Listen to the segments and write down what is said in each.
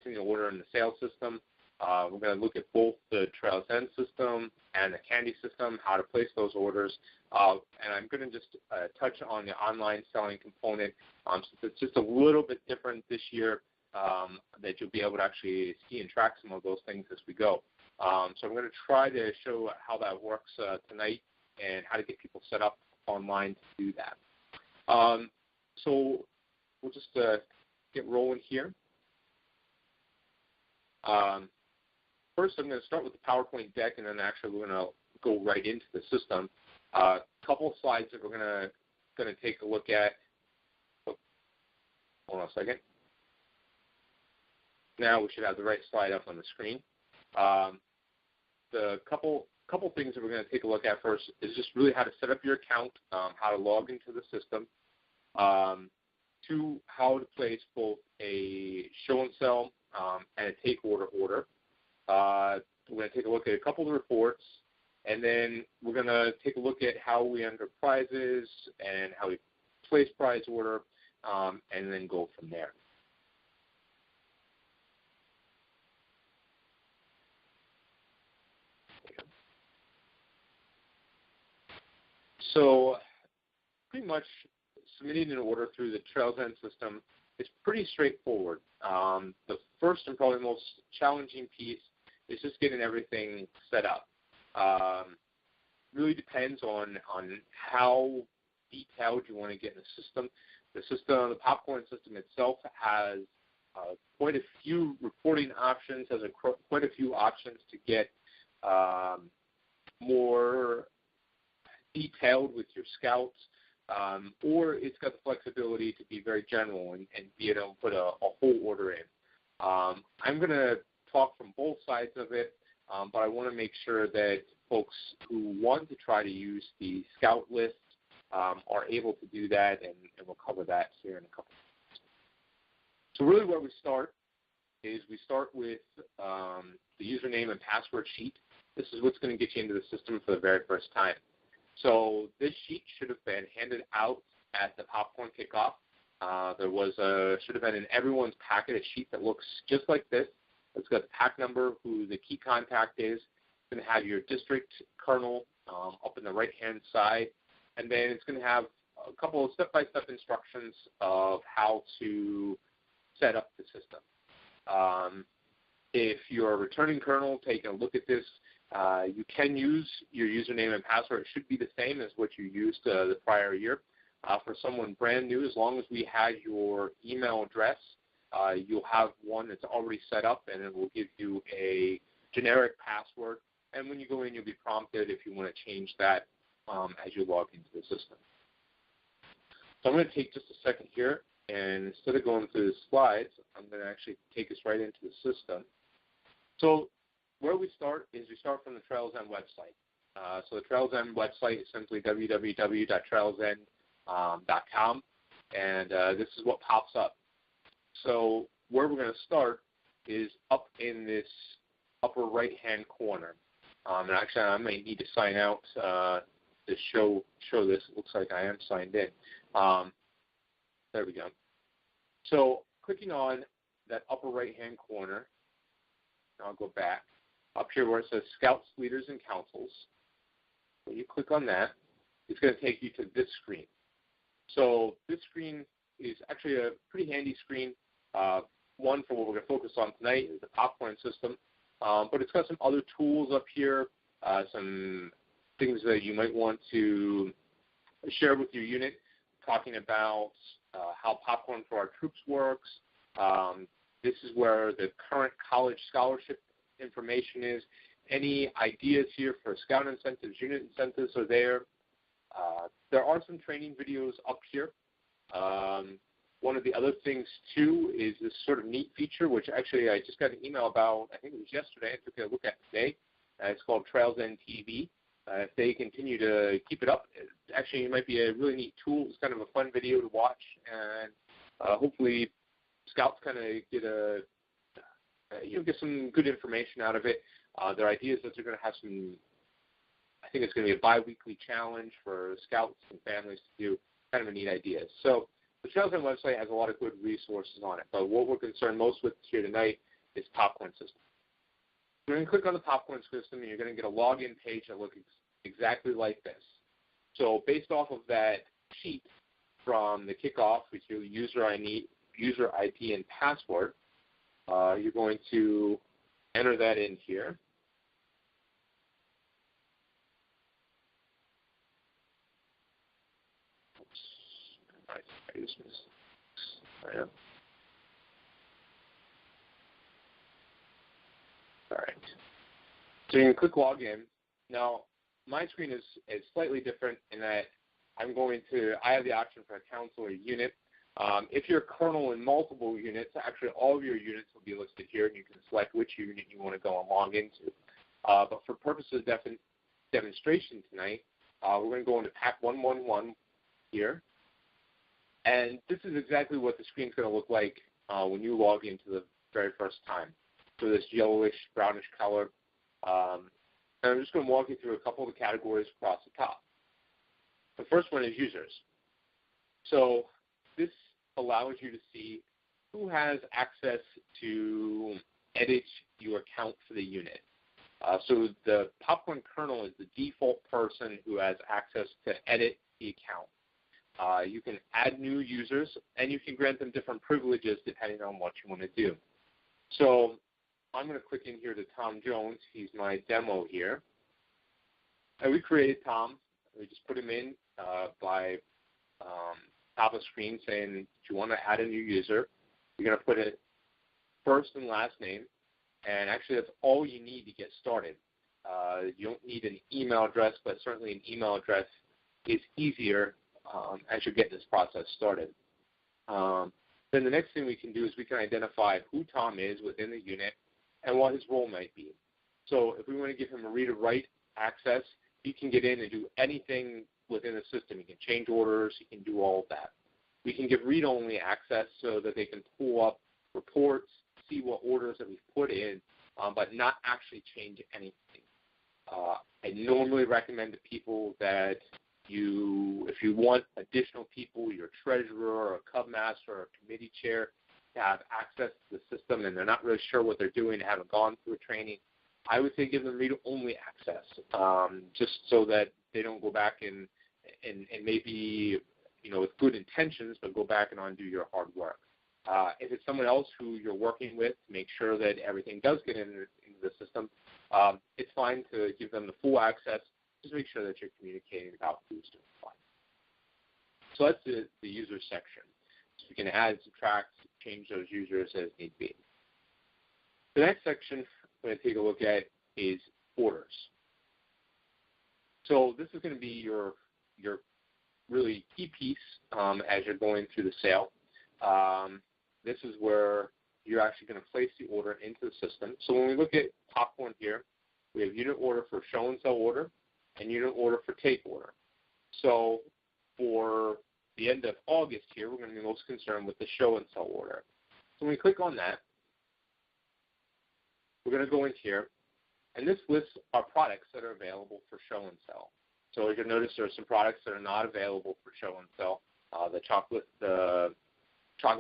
placing the order in the sales system. We're going to look at both the Trails End system and the Candy system, how to place those orders. And I'm going to just touch on the online selling component, since it's just a little bit different this year, that you'll be able to actually see and track some of those things as we go. So I'm going to try to show how that works tonight and how to get people set up online to do that. So we'll just get rolling here. First, I'm going to start with the PowerPoint deck, and then actually we're going to go right into the system. A couple of slides that we're going to take a look at. Oh, hold on a second. Now we should have the right slide up on the screen. The couple things that we're going to take a look at first is just really how to set up your account, how to log into the system. Two, how to place both a show and sell and a take order. We're going to take a look at a couple of reports, and then we're going to take a look at how we enter prizes and how we place prize order, and then go from there. So pretty much submitting an order through the Trails End system is pretty straightforward. The first and probably most challenging piece is just getting everything set up. Really depends on how detailed you want to get in the system. The popcorn system itself has quite a few reporting options, has quite a few options to get more detailed with your scouts, or it's got the flexibility to be very general and be able to put a whole order in. I'm going to talk from both sides of it, but I want to make sure that folks who want to try to use the scout list are able to do that, and we'll cover that here in a couple of minutes. So really where we start is we start with the username and password sheet. This is what's going to get you into the system for the very first time. So this sheet should have been handed out at the popcorn kickoff. There should have been in everyone's packet a sheet that looks just like this. It's got the pack number, who the key contact is. It's going to have your district kernel up in the right-hand side. And then it's going to have a couple of step-by-step instructions of how to set up the system. If you're a returning kernel taking a look at this, you can use your username and password. It should be the same as what you used the prior year. For someone brand new, as long as we had your email address, you'll have one that's already set up, and it will give you a generic password. And when you go in, you'll be prompted if you want to change that as you log into the system. So I'm going to take just a second here, and instead of going through the slides, I'm going to actually take us right into the system. So where we start is we start from the Trails End website. So the Trails End website is simply www.trailsend.com, and this is what pops up. So where we're going to start is up in this upper right-hand corner. And actually, I might need to sign out to show this. It looks like I am signed in. There we go. So clicking on that upper right-hand corner, I'll go back. Up here where it says Scouts, Leaders, and Councils, when you click on that, it's going to take you to this screen. So this screen is actually a pretty handy screen. One for what we're going to focus on tonight is the popcorn system, but it's got some other tools up here, some things that you might want to share with your unit, talking about how Popcorn for Our Troops works. This is where the current college scholarship information is. Any ideas here for scout incentives, unit incentives are there. There are some training videos up here. One of the other things, too, is this sort of neat feature, which actually I just got an email about, I think it was yesterday, I took a look at today. It's called Trails End TV. If they continue to keep it up, it might be a really neat tool. It's kind of a fun video to watch, and hopefully scouts kind of get get some good information out of it. Their idea is that they're going to have some, I think it's going to be a bi-weekly challenge for scouts and families to do. Kind of a neat idea. So the Trails End website has a lot of good resources on it, but what we're concerned most with here tonight is Popcorn System. You're going to click on the Popcorn System, and you're going to get a login page that looks exactly like this. So based off of that sheet from the kickoff with your user ID and password, you're going to enter that in here. All right. So you can click Login. Now, my screen is slightly different in that I have the option for accounts or a unit. If you're a kernel in multiple units, actually all of your units will be listed here, and you can select which unit you want to go and log into. But for purposes of demonstration tonight, we're going to go into Pack 111 here. And this is exactly what the screen's going to look like when you log into the very first time. So this yellowish, brownish color. And I'm just going to walk you through a couple of the categories across the top. The first one is users. So this allows you to see who has access to edit your account for the unit. So the Popcorn kernel is the default person who has access to edit the account. You can add new users, and you can grant them different privileges depending on what you want to do. So I'm going to click in here to Tom Jones. He's my demo here. And we created Tom. We just put him in by top of screen saying, do you want to add a new user? You're going to put it first and last name. And actually, that's all you need to get started. You don't need an email address, but certainly an email address is easier as you get this process started. Then the next thing we can do is we can identify who Tom is within the unit and what his role might be. So if we want to give him a read-or-write access, he can get in and do anything within the system. He can change orders. He can do all of that. We can give read-only access so that they can pull up reports, see what orders that we've put in, but not actually change anything. I normally recommend to people that if you want additional people, your treasurer or a cub master or a committee chair, to have access to the system and they're not really sure what they're doing, haven't gone through a training, I would say give them read-only access, just so that they don't go back and maybe, with good intentions, but go back and undo your hard work. If it's someone else who you're working with to make sure that everything does get into the system, it's fine to give them the full access. Just make sure that you're communicating about who's doing fine. So that's the user section. So you can add, subtract, change those users as need be. The next section we're going to take a look at is orders. So this is going to be your really key piece as you're going through the sale. This is where you're actually going to place the order into the system. So when we look at Popcorn here, we have unit order for show and sell order and unit order for take order. So for the end of August here, we're going to be most concerned with the show and sell order. So when we click on that, we're going to go in here, and this lists our products that are available for show and sell. So you can notice there are some products that are not available for show and sell. The chocolate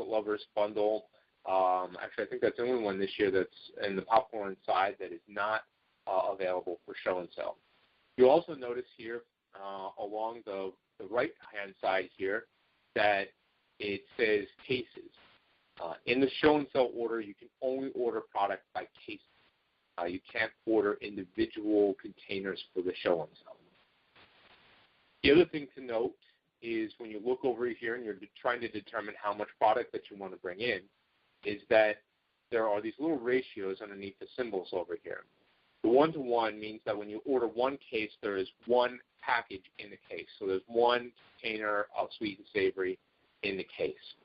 lovers bundle. Actually, I think that's the only one this year that's in the Popcorn side that is not available for show and sell. You'll also notice here along the right-hand side here that it says cases. In the show and sell order, you can only order product by cases. You can't order individual containers for the show and sell. The other thing to note is when you look over here and you're trying to determine how much product that you want to bring in, is that there are these little ratios underneath the symbols over here. The 1-to-1 means that when you order one case, there is one package in the case. So there's one container of sweet and savory in the case.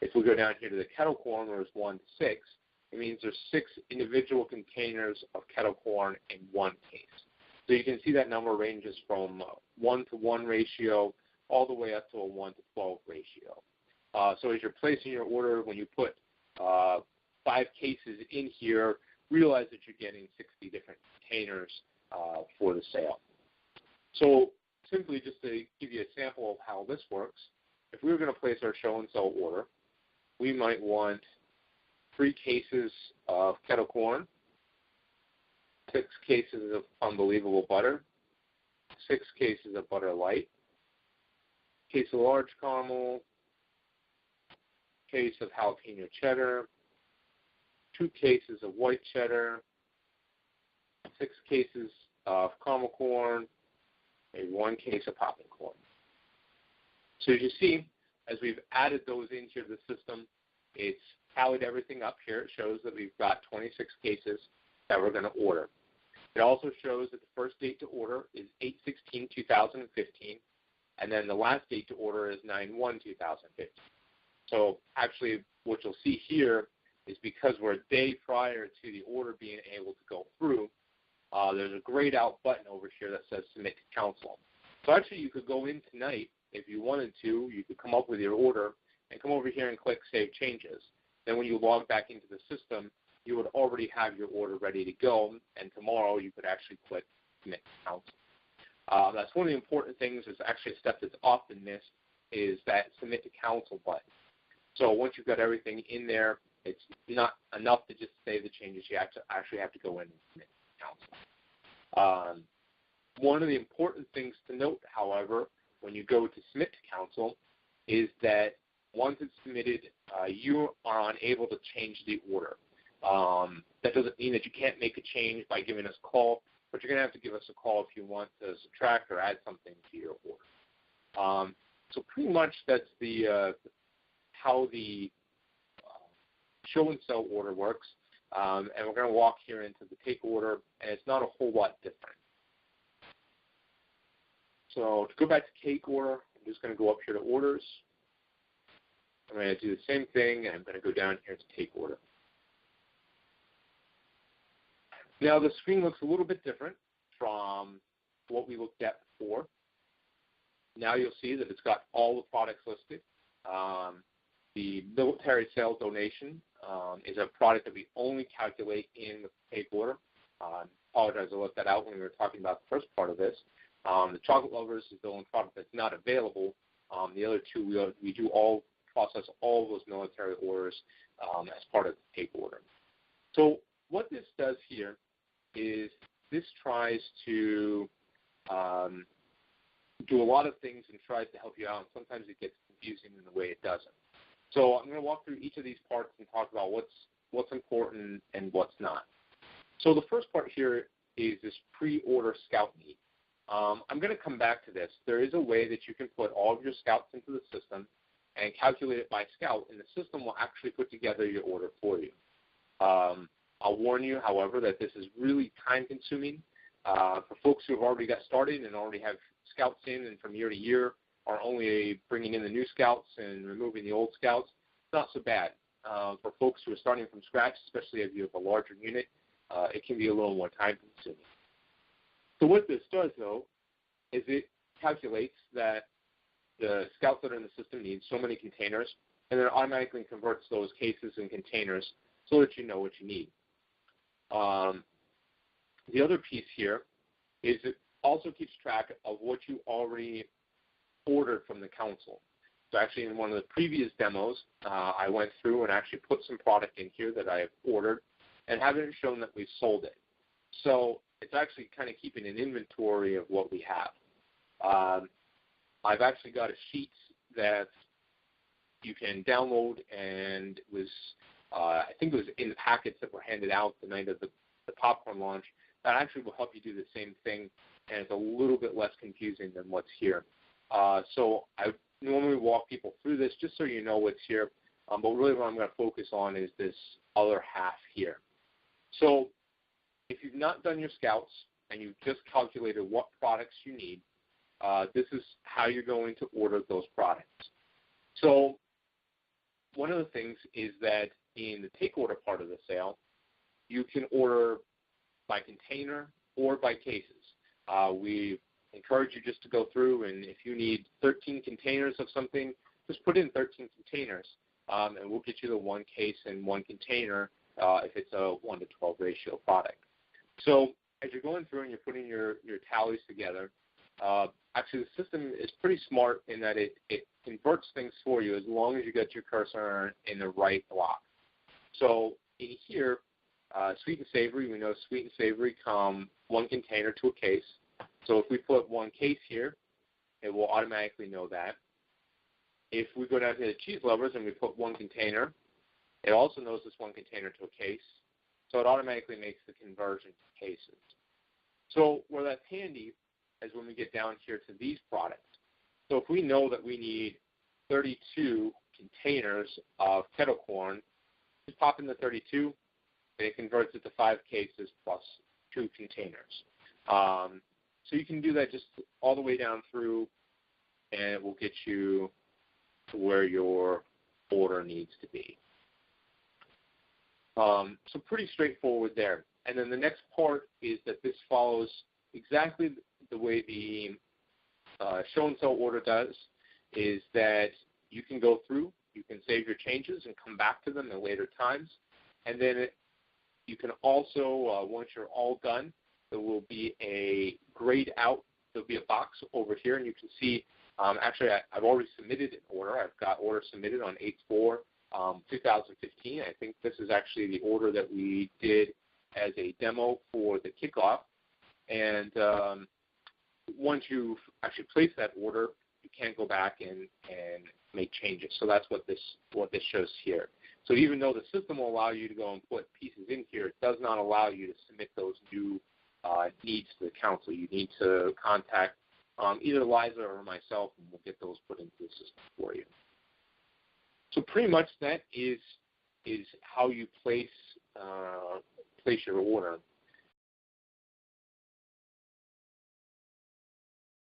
If we go down here to the kettle corn, where it's 1 to 6, it means there's 6 individual containers of kettle corn in one case. So you can see that number ranges from 1-to-1 ratio all the way up to a 1-to-12 ratio. So as you're placing your order, when you put 5 cases in here, realize that you're getting 60 different containers for the sale. So simply just to give you a sample of how this works, if we were going to place our show and sell order, we might want 3 cases of kettle corn, 6 cases of Unbelievable butter, 6 cases of Butter Light, case of large caramel, case of jalapeno cheddar, 2 cases of white cheddar, 6 cases of caramel corn, and 1 case of popping corn. So as you see, as we've added those into the system, it's tallied everything up here. It shows that we've got 26 cases that we're going to order. It also shows that the first date to order is 8/16/2015, and then the last date to order is 9/1/2015. So actually what you'll see here is because we're a day prior to the order being able to go through, there's a grayed out button over here that says Submit to Council. So actually you could go in tonight if you wanted to. You could come up with your order and come over here and click Save Changes. Then when you log back into the system, you would already have your order ready to go, and tomorrow you could actually click Submit to Council. That's one of the important things. Is actually a step that's often missed is that Submit to Council button. So once you've got everything in there, it's not enough to just save the changes. You actually have to go in and submit to council. One of the important things to note, however, when you go to submit to council, is that once it's submitted, you are unable to change the order. That doesn't mean that you can't make a change by giving us a call, but you're going to have to give us a call if you want to subtract or add something to your order. So pretty much that's the how the show and sell order works. And we're going to walk here into the take order, and it's not a whole lot different. So to go back to take order, I'm just going to go up here to orders. I'm going to do the same thing, and I'm going to go down here to take order. Now the screen looks a little bit different from what we looked at before. Now you'll see that it's got all the products listed. The military sales donation is a product that we only calculate in the take order. I apologize, I left that out when we were talking about the first part of this. The chocolate lovers is the only product that's not available. The other two, we do all process all of those military orders as part of the take order. So what this does here is this tries to do a lot of things and tries to help you out, and sometimes it gets confusing in the way it doesn't. So I'm going to walk through each of these parts and talk about what's important and what's not. So the first part here is this pre-order scout meat. I'm going to come back to this. There is a way that you can put all of your scouts into the system and calculate it by scout, and the system will actually put together your order for you. I'll warn you, however, that this is really time-consuming. For folks who have already got started and already have scouts in and from year to year are only bringing in the new scouts and removing the old scouts, it's not so bad. For folks who are starting from scratch, especially if you have a larger unit, it can be a little more time-consuming. So what this does, though, is it calculates that the scouts that are in the system need so many containers, and then it automatically converts those cases and containers so that you know what you need. The other piece here is it also keeps track of what you already ordered from the council. So actually in one of the previous demos, I went through and actually put some product in here that I have ordered and haven't shown that we've sold it. So it's actually kind of keeping an inventory of what we have. I've actually got a sheet that you can download, and it was, I think it was in the packets that were handed out the night of the popcorn launch. That actually will help you do the same thing, and it's a little bit less confusing than what's here. So I normally walk people through this just so you know what's here, but really what I'm going to focus on is this other half here. So if you've not done your scouts and you've just calculated what products you need, this is how you're going to order those products. So one of the things is that in the take order part of the sale, you can order by container or by cases. We encourage you just to go through, and if you need 13 containers of something, just put in 13 containers, and we'll get you the 1 case and 1 container if it's a 1-to-12 ratio product. So as you're going through and you're putting your tallies together, actually the system is pretty smart in that it converts things for you as long as you get your cursor in the right block. So in here, sweet and savory, we know sweet and savory come one container to a case. So if we put one case here, it will automatically know that. If we go down to the cheese lovers and we put one container, it also knows this one container to a case. So it automatically makes the conversion to cases. So where that's handy is when we get down here to these products. So if we know that we need 32 containers of kettle corn, just pop in the 32, and it converts it to 5 cases plus 2 containers. So you can do that just all the way down through, and it will get you to where your order needs to be. So pretty straightforward there. And then the next part is that this follows exactly the way the show and tell order does, is that you can go through, you can save your changes and come back to them at later times. And then you can also, once you're all done, there will be a grayed out, there'll be a box over here, and you can see, actually I've already submitted an order. I've got order submitted on 8/4/2015. I think this is actually the order that we did as a demo for the kickoff. And once you've actually placed that order, you can't go back and make changes. So that's what this shows here. So even though the system will allow you to go and put pieces in here, it does not allow you to submit those new needs to the council. You need to contact either Liza or myself, and we'll get those put into the system for you. So pretty much that is how you place your order.